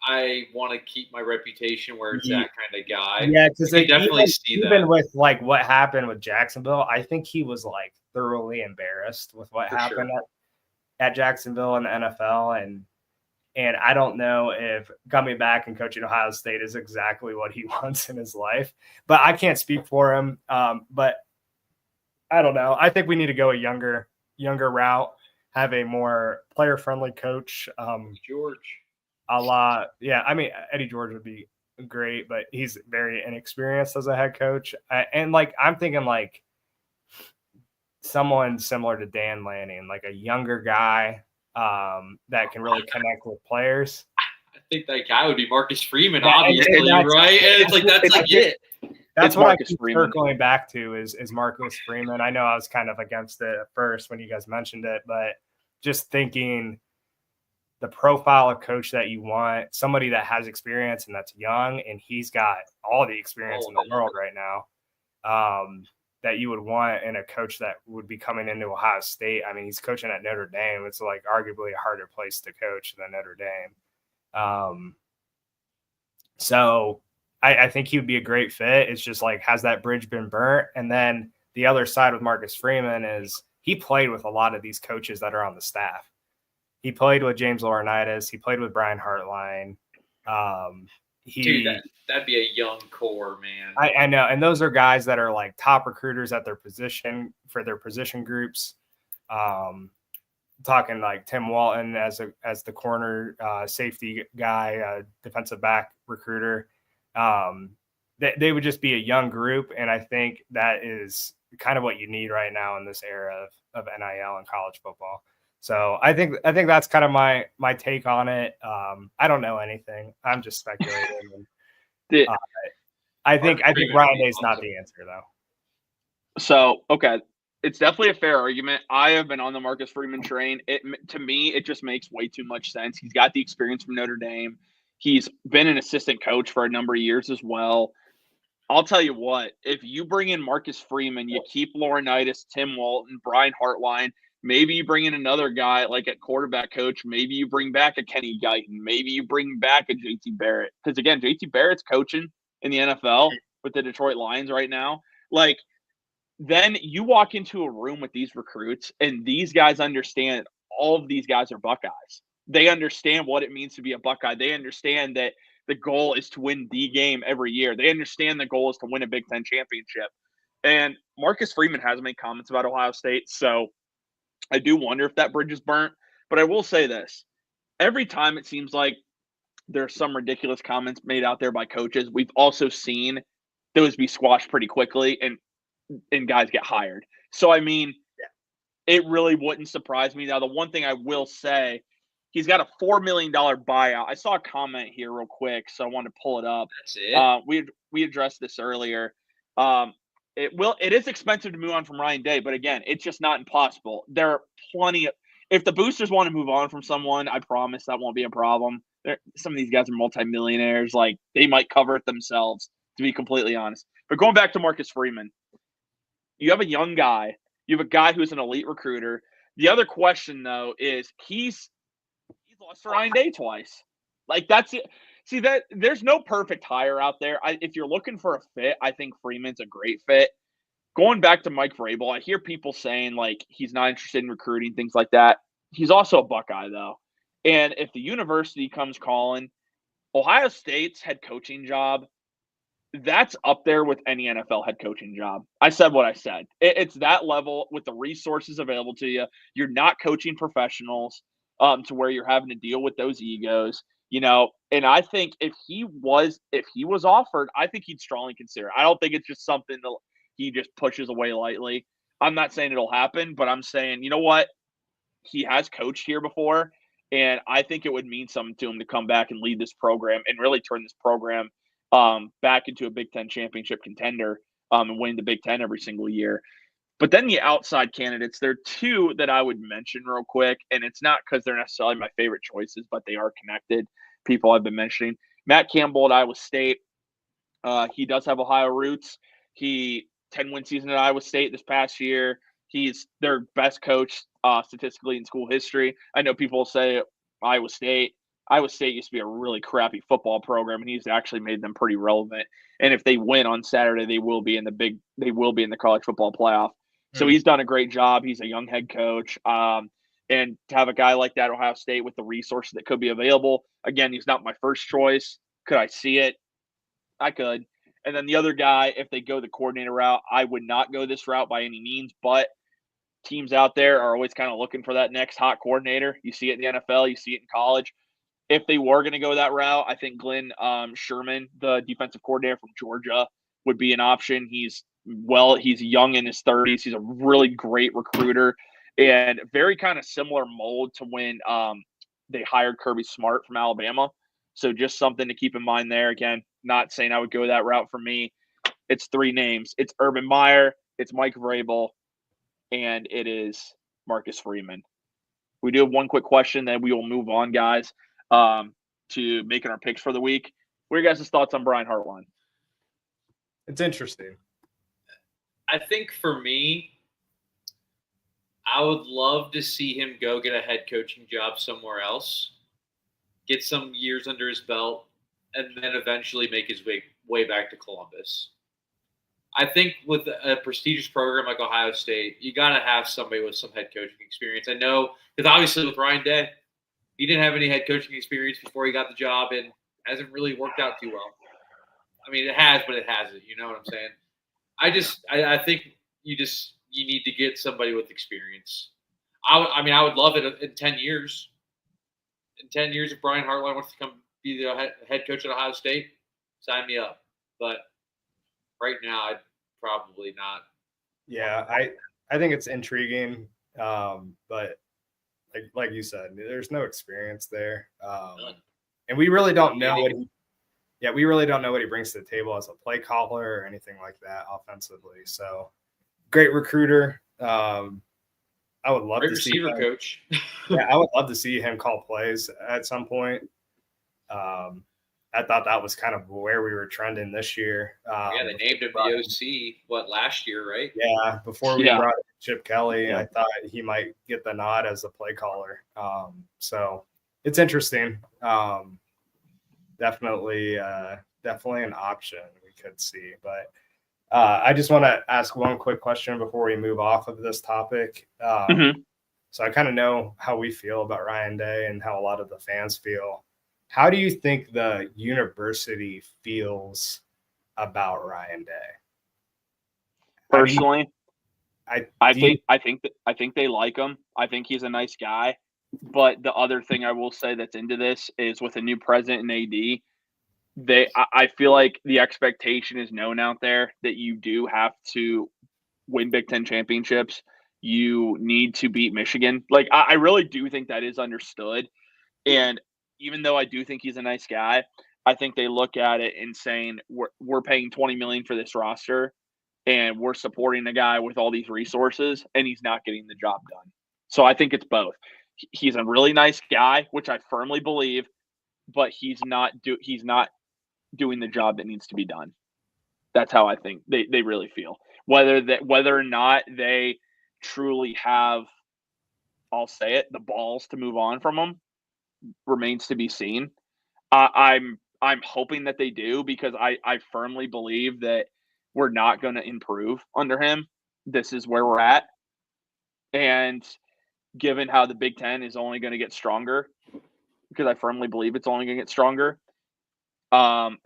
I want to keep my reputation where it's that kind of guy.
Yeah, because
I definitely see that.
Even with like what happened with Jacksonville, I think he was like thoroughly embarrassed with what happened at Jacksonville in the NFL, and I don't know if coming back and coaching Ohio State is exactly what he wants in his life. But I can't speak for him. But I don't know. I think we need to go a younger route, have a more player-friendly coach.
George.
A lot. Yeah, I mean, Eddie George would be great, but he's very inexperienced as a head coach. And I'm thinking like someone similar to Dan Lanning, like a younger guy that can really connect with players.
I think that guy would be Marcus Freeman, obviously, right? And it's like that's like it.
That's what Marcus I keep circling back to is Marcus Freeman. I know I was kind of against it at first when you guys mentioned it, but just thinking the profile of coach that you want, somebody that has experience and that's young, and he's got all the experience in the world right now, that you would want in a coach that would be coming into Ohio State. I mean, he's coaching at Notre Dame. It's like arguably a harder place to coach than Notre Dame. So I think he would be a great fit. It's just like, has that bridge been burnt? And then the other side with Marcus Freeman is he played with a lot of these coaches that are on the staff. He played with James Laurinaitis. He played with Brian Hartline.
Dude, that'd be a young core, man.
I know. And those are guys that are like top recruiters at their position for their position groups. Talking like Tim Walton as the corner safety guy, defensive back recruiter. They would just be a young group. And I think that is kind of what you need right now in this era of NIL and college football. So I think that's kind of my take on it. I don't know anything. I'm just speculating. I think Ryan Day's not the answer though.
So, okay. It's definitely a fair argument. I have been on the Marcus Freeman train. To me, it just makes way too much sense. He's got the experience from Notre Dame. He's been an assistant coach for a number of years as well. I'll tell you what, if you bring in Marcus Freeman, you keep Laurinaitis, Tim Walton, Brian Hartline, maybe you bring in another guy like at quarterback coach. Maybe you bring back a Kenny Guyton. Maybe you bring back a JT Barrett. Because, again, JT Barrett's coaching in the NFL with the Detroit Lions right now. Like, then you walk into a room with these recruits, and these guys understand all of these guys are Buckeyes. They understand what it means to be a Buckeye. They understand that the goal is to win the game every year. They understand the goal is to win a Big Ten championship. And Marcus Freeman has made comments about Ohio State, so I do wonder if that bridge is burnt. But I will say this. Every time it seems like there's some ridiculous comments made out there by coaches, we've also seen those be squashed pretty quickly and guys get hired. So, I mean, it really wouldn't surprise me. Now, the one thing I will say, he's got a $4 million buyout. I saw a comment here real quick, so I wanted to pull it up.
That's it.
We addressed this earlier. It is expensive to move on from Ryan Day, but again, it's just not impossible. There are plenty of – if the boosters want to move on from someone, I promise that won't be a problem. Some of these guys are multimillionaires. Like, they might cover it themselves, to be completely honest. But going back to Marcus Freeman, you have a young guy. You have a guy who's an elite recruiter. The other question, though, is he's lost to Ryan Day twice. Like, that's it. See, that there's no perfect hire out there. If you're looking for a fit, I think Freeman's a great fit. Going back to Mike Vrabel, I hear people saying, like, he's not interested in recruiting, things like that. He's also a Buckeye, though. And if the university comes calling, Ohio State's head coaching job, that's up there with any NFL head coaching job. I said what I said. It's that level with the resources available to you. You're not coaching professionals to where you're having to deal with those egos, you know. And I think if he was offered, I think he'd strongly consider it. I don't think it's just something that he just pushes away lightly. I'm not saying it'll happen, but I'm saying, you know what? He has coached here before, and I think it would mean something to him to come back and lead this program and really turn this program back into a Big Ten championship contender and win the Big Ten every single year. But then the outside candidates, there are two that I would mention real quick, and it's not because they're necessarily my favorite choices, but they are connected. People I've been mentioning. Matt Campbell at Iowa State. He does have Ohio roots. He 10-win season at Iowa State this past year. He's their best coach statistically in school history. I know people say Iowa State. Iowa State used to be a really crappy football program, and he's actually made them pretty relevant. And if they win on Saturday, they will be in the college football playoff. So he's done a great job. He's a young head coach. And to have a guy like that, Ohio State, with the resources that could be available, again, he's not my first choice. Could I see it? I could. And then the other guy, if they go the coordinator route, I would not go this route by any means, but teams out there are always kind of looking for that next hot coordinator. You see it in the NFL, you see it in college. If they were going to go that route, I think Glenn Sherman, the defensive coordinator from Georgia, would be an option. He's young in his 30s. He's a really great recruiter and very kind of similar mold to when they hired Kirby Smart from Alabama. So just something to keep in mind there. Again, not saying I would go that route for me. It's three names. It's Urban Meyer, it's Mike Vrabel, and it is Marcus Freeman. We do have one quick question, then we will move on, guys, to making our picks for the week. What are your guys' thoughts on Brian Hartline?
It's interesting.
I think for me, I would love to see him go get a head coaching job somewhere else, get some years under his belt, and then eventually make his way back to Columbus. I think with a prestigious program like Ohio State, you got to have somebody with some head coaching experience. I know, because obviously with Ryan Day, he didn't have any head coaching experience before he got the job and hasn't really worked out too well. I mean, it has, but it hasn't. You know what I'm saying? I think you need to get somebody with experience. I would love it in 10 years. In 10 years, if Brian Hartline wants to come be the head coach at Ohio State, sign me up. But right now, I'd probably not.
Yeah, I think it's intriguing, but like you said, there's no experience there, and we really don't know what he brings to the table as a play caller or anything like that offensively. So, great recruiter. I would love to see
receiver coach.
Yeah, I would love to see him call plays at some point. I thought that was kind of where we were trending this year.
They named him the OC, last year, right?
Yeah, before we brought in Chip Kelly, I thought he might get the nod as a play caller. So it's interesting. Definitely definitely an option we could see. But I just want to ask one quick question before we move off of this topic. So I kind of know how we feel about Ryan Day and how a lot of the fans feel. How do you think the university feels about Ryan Day?
Personally, I think they like him. I think he's a nice guy. But the other thing I will say that's into this is with a new president and AD, I feel like the expectation is known out there that you do have to win Big Ten championships. You need to beat Michigan. Like, I really do think that is understood. And even though I do think he's a nice guy, I think they look at it and saying we're paying $20 million for this roster, and we're supporting a guy with all these resources, and he's not getting the job done. So I think it's both. He's a really nice guy, which I firmly believe, but he's not doing the job that needs to be done. That's how I think they really feel. Whether or not they truly have, I'll say it, the balls to move on from him remains to be seen. I'm hoping that they do, because I firmly believe that we're not going to improve under him. This is where we're at. And given how the Big Ten is only going to get stronger, because I firmly believe it's only going to get stronger,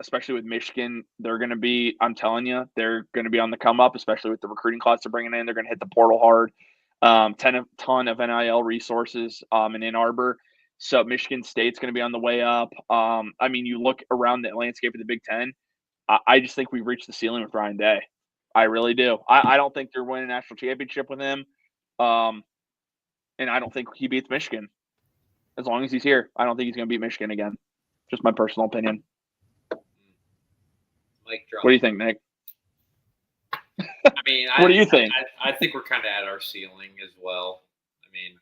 especially with Michigan, they're going to be, I'm telling you, they're going to be on the come up, especially with the recruiting class they're bringing in. They're going to hit the portal hard. Ton of NIL resources in Ann Arbor. So Michigan State's going to be on the way up. I mean, you look around the landscape of the Big Ten, I just think we've reached the ceiling with Ryan Day. I really do. I don't think they're winning a national championship with him. And I don't think he beats Michigan. As long as he's here, I don't think he's going to beat Michigan again. Just my personal opinion. What do you think, Nick?
I mean,
what do you think?
I think we're kind of at our ceiling as well. I mean,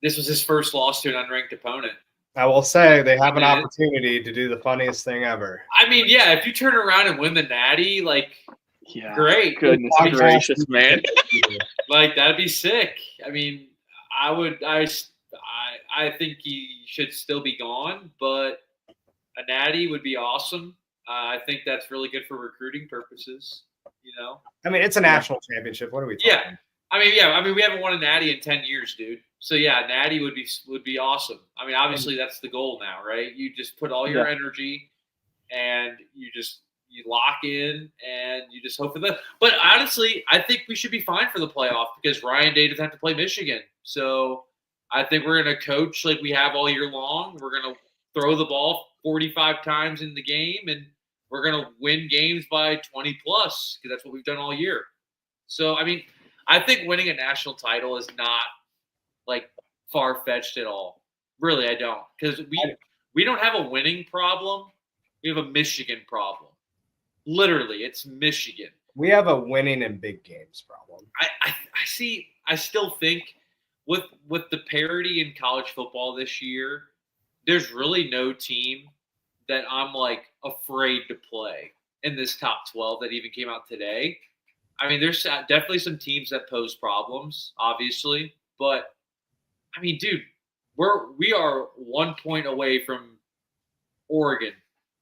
this was his first loss to an unranked opponent.
I will say they have an opportunity to do the funniest thing ever.
I mean, yeah, if you turn around and win the Natty, like, great.
Goodness gracious, man.
Like, that'd be sick. I mean, I think he should still be gone, but a Natty would be awesome. I think that's really good for recruiting purposes, you know?
I mean, it's a national championship. What are we talking?
Yeah. I mean, we haven't won a Natty in 10 years, dude. So, yeah, Natty would be awesome. I mean, obviously, that's the goal now, right? You just put all your energy and you lock in and you just hope for that. But honestly, I think we should be fine for the playoff because Ryan Day doesn't have to play Michigan. So I think we're going to coach like we have all year long. We're going to throw the ball 45 times in the game, and we're going to win games by 20 plus because that's what we've done all year. So, I mean, I think winning a national title is not like far-fetched at all. Really, I don't, because we don't have a winning problem. We have a Michigan problem. Literally, it's Michigan.
We have a winning in big games problem.
I still think with the parity in college football this year, there's really no team that I'm like afraid to play in this top 12 that even came out today. I mean, there's definitely some teams that pose problems, obviously, but I mean, dude, we are 1 point away from Oregon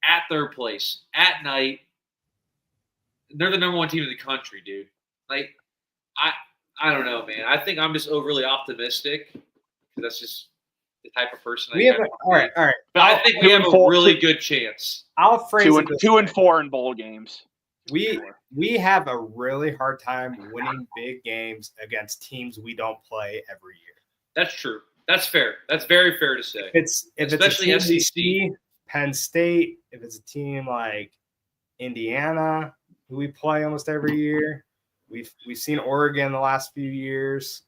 at third place at night. They're the number one team in the country, dude. Like, I don't know, man. I think I'm just overly optimistic because that's just the type of person I am.
All right.
But I think we have a really good chance.
I'll phrase it this
2 and 4 in bowl games.
We have a really hard time winning big games against teams we don't play every year.
That's true. That's fair. That's very fair to say.
Especially it's a team SEC, Penn State, if it's a team like Indiana, who we play almost every year. We've seen Oregon the last few years.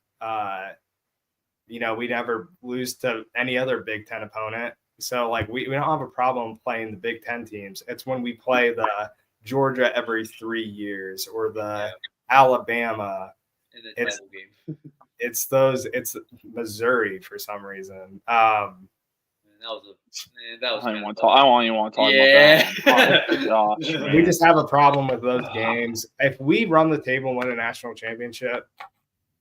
We never lose to any other Big Ten opponent. So, like, we don't have a problem playing the Big Ten teams. It's when we play the Georgia every 3 years or the Alabama.
In the title game.
It's Missouri for some reason.
That was
I don't even want to talk about that. Oh, gosh,
we just have a problem with those games. If we run the table and win a national championship,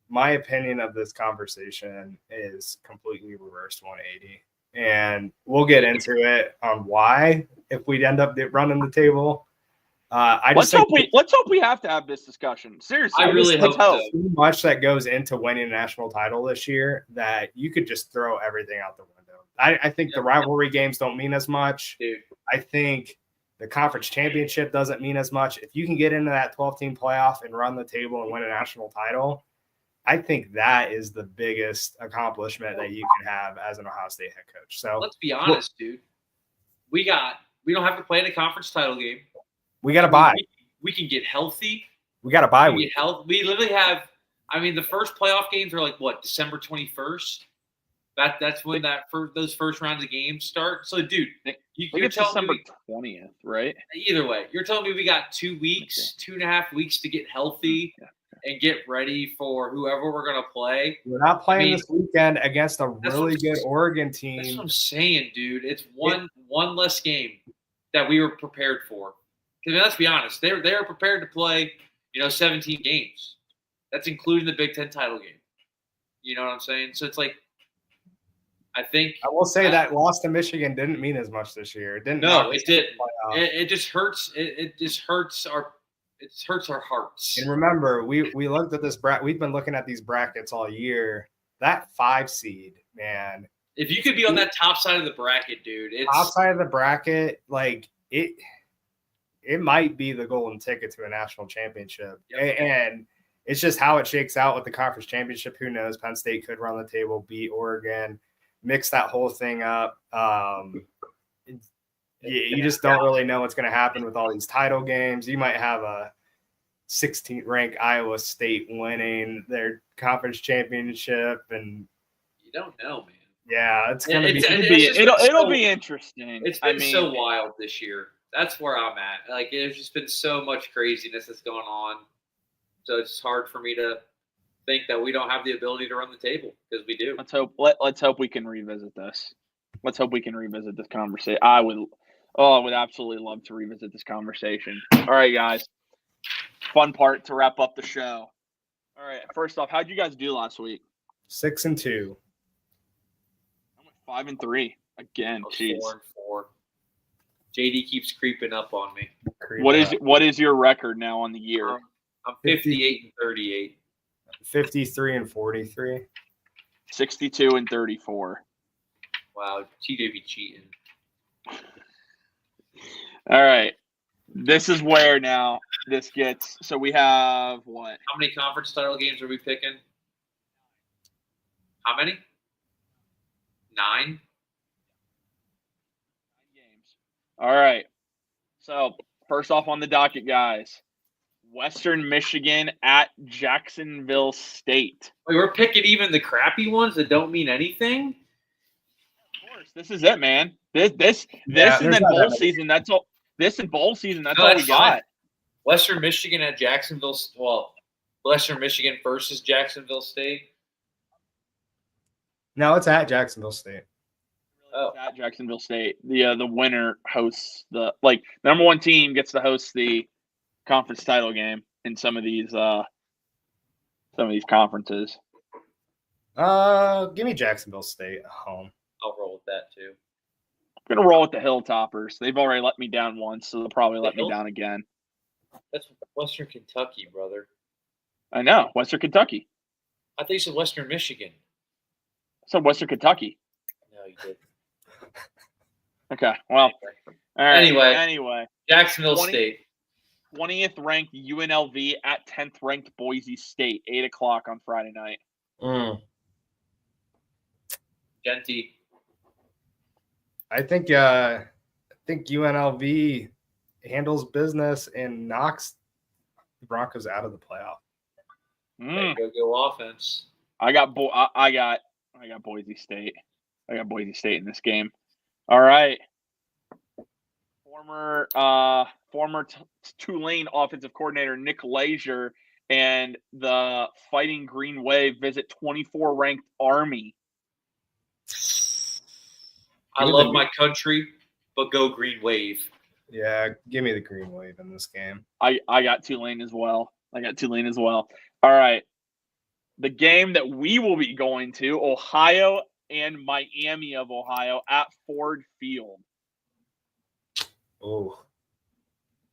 my opinion of this conversation is completely reversed 180. And we'll get into it on why if we'd end up running the table.
Let's hope we have to have this discussion. Seriously,
I really hope so.
Too much that goes into winning a national title this year that you could just throw everything out the window. I think the rivalry games don't mean as much.
Dude.
I think the conference championship doesn't mean as much. If you can get into that 12-team playoff and run the table and win a national title, I think that is the biggest accomplishment that you can have as an Ohio State head coach. So
let's be honest, dude. We don't have to play in a conference title game.
We got to buy.
We can get healthy.
We got to buy.
We literally have. I mean, the first playoff games are like what, December 21st. That's when those first rounds of games start. So, dude, you're telling
December
me
20th, right?
Either way, you're telling me we got 2 weeks, 2.5 weeks to get healthy and get ready for whoever we're gonna play.
We're not playing this weekend against a really good Oregon team.
That's what I'm saying, dude. It's one less game that we were prepared for. Because let's be honest, they were prepared to play, 17 games. That's including the Big Ten title game. You know what I'm saying? So it's like, I will say that loss to Michigan didn't mean as much this year. It didn't. No, it didn't. It just hurts. It just hurts our hearts.
And remember, we looked at this we've been looking at these brackets all year. That 5 seed, man.
If you could be on that top side of the bracket, dude, it's
top side of the bracket, like it might be the golden ticket to a national championship. Yep. And it's just how it shakes out with the conference championship. Who knows? Penn State could run the table, beat Oregon, mix that whole thing up. You just don't really know what's going to happen with all these title games. You might have a 16th ranked Iowa State winning their conference championship, and
you don't know, man.
Yeah, it'll
be interesting.
It's been so wild this year. That's where I'm at. Like, there's just been so much craziness that's going on. So it's hard for me to think that we don't have the ability to run the table, because we do.
Let's hope we can revisit this. Let's hope we can revisit this conversation. I would absolutely love to revisit this conversation. All right, guys. Fun part to wrap up the show. All right. First off, how'd you guys do last week?
6-2.
I went 5-3 again. Jeez.
4-4. JD keeps creeping up on me.
What is your record now on the year?
I'm 58-38.
53-43.
62-34.
Wow, TJ be cheating.
All right. This is where now this gets. So we have what?
How many conference title games are we picking? How many? 9? 9
games. All right. So first off on the docket, guys. Western Michigan at Jacksonville State.
Wait, we're picking even the crappy ones that don't mean anything?
Of course. This is it, man. This and then bowl season. That's all. This and bowl season. That's all we got.
Western Michigan at Jacksonville. Well, Western Michigan versus Jacksonville State.
No, it's at Jacksonville State.
Oh, it's at Jacksonville State. The winner hosts the number one team gets to host the conference title game in some of these conferences.
Give me Jacksonville State at home.
I'll roll with that too.
I'm gonna roll with the Hilltoppers. They've already let me down once, so they'll probably let me down again.
That's Western Kentucky, brother.
I know, Western Kentucky.
I thought you said Western Michigan.
I said Western Kentucky.
No, you did.
Okay, well. All right.
Anyway, Jacksonville State.
20th ranked UNLV at 10th ranked Boise State, 8:00 on Friday night.
Genty.
I think UNLV handles business and knocks the Broncos out of the playoff.
Go offense.
I got Boise State. I got Boise State in this game. All right. Former Tulane offensive coordinator Nick Leisure and the Fighting Green Wave visit 24 ranked Army.
I love my country, but go Green Wave.
Yeah, give me the Green Wave in this game.
I got Tulane as well. All right. The game that we will be going to, Ohio and Miami of Ohio at Ford Field.
Oh,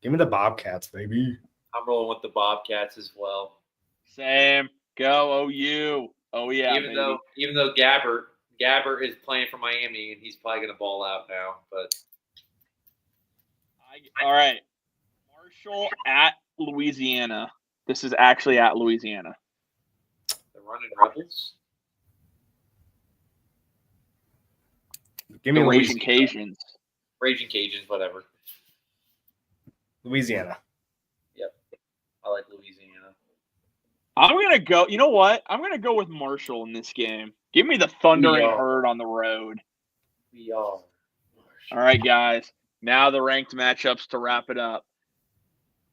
give me the Bobcats, baby.
I'm rolling with the Bobcats as well.
Same. Go OU. Oh yeah,
even
baby.
though Gabbert is playing for Miami and he's probably going to ball out now, but
All right. Marshall at Louisiana. This is actually at Louisiana.
the running Rebels.
Give me
The Raging
Louisiana.
Cajuns.
Raging Cajuns, whatever.
Louisiana.
Yep, I like Louisiana.
I'm gonna go. You know what? I'm gonna go with Marshall in this game. Give me the Thundering Herd on the road.
We are.
All right, guys. Now the ranked matchups to wrap it up.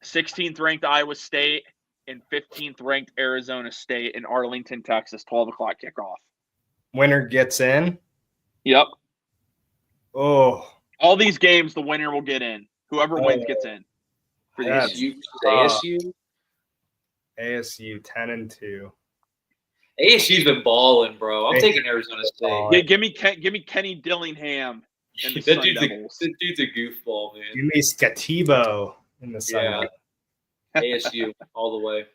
16th ranked Iowa State and 15th ranked Arizona State in Arlington, Texas. 12 o'clock kickoff.
Winner gets in.
Yep.
Oh,
All these games, the winner will get in. Whoever wins gets in. For the
ASU.
ASU 10-2.
ASU's been balling, bro. I'm taking Arizona State.
Yeah, give me Kenny Dillingham and the Sun Devils.
That dude's a goofball, man.
Give me Scativo in the Sun.
Yeah. ASU all the way.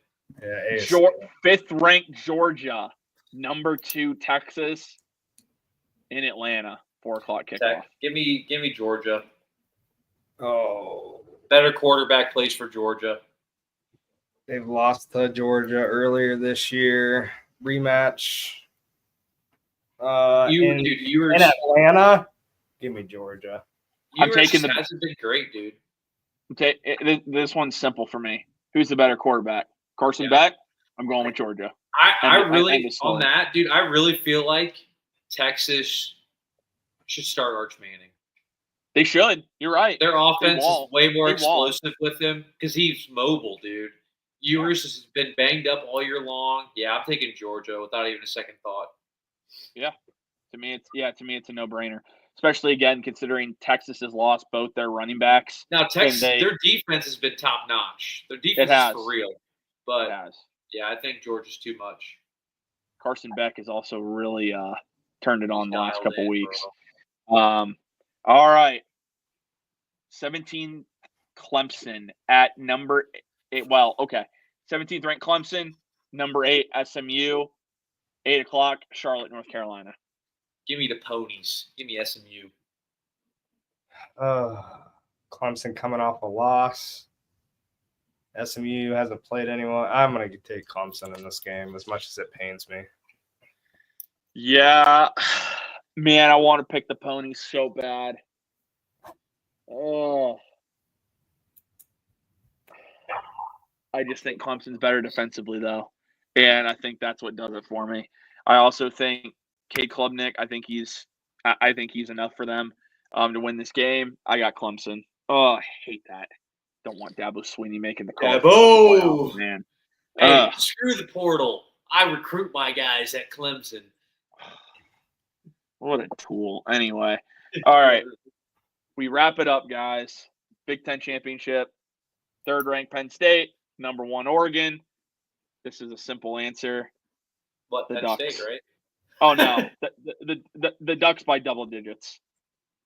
Yeah, ASU.
5th ranked Georgia, number 2 Texas in Atlanta. 4 o'clock kickoff.
Give me Georgia.
Oh,
Better quarterback plays for Georgia.
they've lost to Georgia earlier this year. Rematch.
You were
in Atlanta. Give me Georgia.
I'm taking the.
Hasn't been great, dude.
Okay, this one's simple for me. Who's the better quarterback? Carson Beck? I'm going with Georgia.
I really on that, dude. I really feel like Texas should start Arch Manning.
They should. You're right.
Their offense is way more explosive with him because he's mobile, dude. Ewers has been banged up all year long. Yeah, I'm taking Georgia without even a second thought.
Yeah, to me it's a no-brainer. Especially again considering Texas has lost both their running backs.
Now Texas, their defense has been top notch. Their defense is for real, but yeah, I think Georgia's too much.
Carson Beck has also really turned it on the last couple weeks. All right, 17 Clemson at number 8. Well, okay, 17th ranked Clemson, number 8 SMU, 8 o'clock Charlotte, North Carolina.
Give me the ponies. Give me SMU.
Clemson coming off a loss. SMU hasn't played anyone. I'm going to take Clemson in this game as much as it pains me.
Yeah. Man, I want to pick the ponies so bad. Oh. I just think Clemson's better defensively, though. And I think that's what does it for me. I also think Cade Klubnik, I think he's enough for them to win this game. I got Clemson. Oh, I hate that. Don't want Dabo Swinney making the call.
Dabo!
Man.
Hey, screw the portal. I recruit my guys at Clemson.
What a tool. Anyway. All right. We wrap it up, guys. Big Ten Championship. 3rd ranked Penn State. Number 1 Oregon. This is a simple answer.
What,
the
Penn
Ducks.
State, right?
Oh, no. the Ducks by double digits.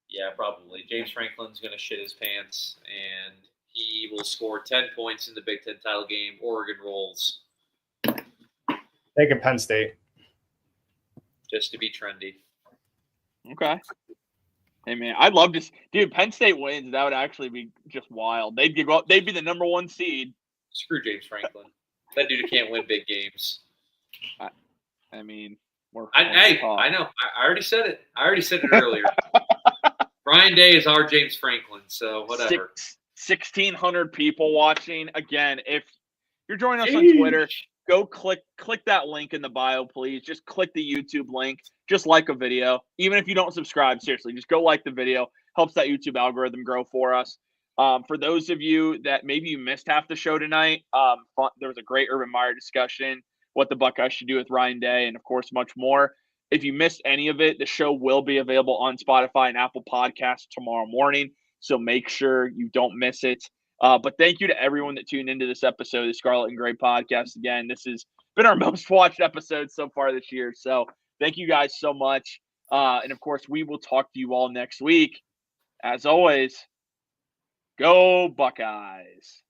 Yeah, probably. James Franklin's going to shit his pants, and he will score 10 points in the Big Ten title game. Oregon rolls.
Taking Penn State.
Just to be trendy.
Okay. Hey, man, I'd love to – dude, Penn State wins. That would actually be just wild. They'd be the number 1 seed.
Screw James Franklin. That dude can't win big games.
I mean –
I know. I already said it. I already said it earlier. Brian Day is our James Franklin, so whatever.
1,600 people watching. Again, if you're joining us on Twitter, go click that link in the bio, please. Just click the YouTube link. Just like a video. Even if you don't subscribe, seriously, just go like the video. Helps that YouTube algorithm grow for us. For those of you that maybe you missed half the show tonight, there was a great Urban Meyer discussion, what the Buckeyes should do with Ryan Day, and, of course, much more. If you missed any of it, the show will be available on Spotify and Apple Podcasts tomorrow morning, so make sure you don't miss it. But thank you to everyone that tuned into this episode of the Scarlet and Gray podcast. Again, this has been our most watched episode so far this year, so thank you guys so much. And, of course, we will talk to you all next week. As always, Go Buckeyes.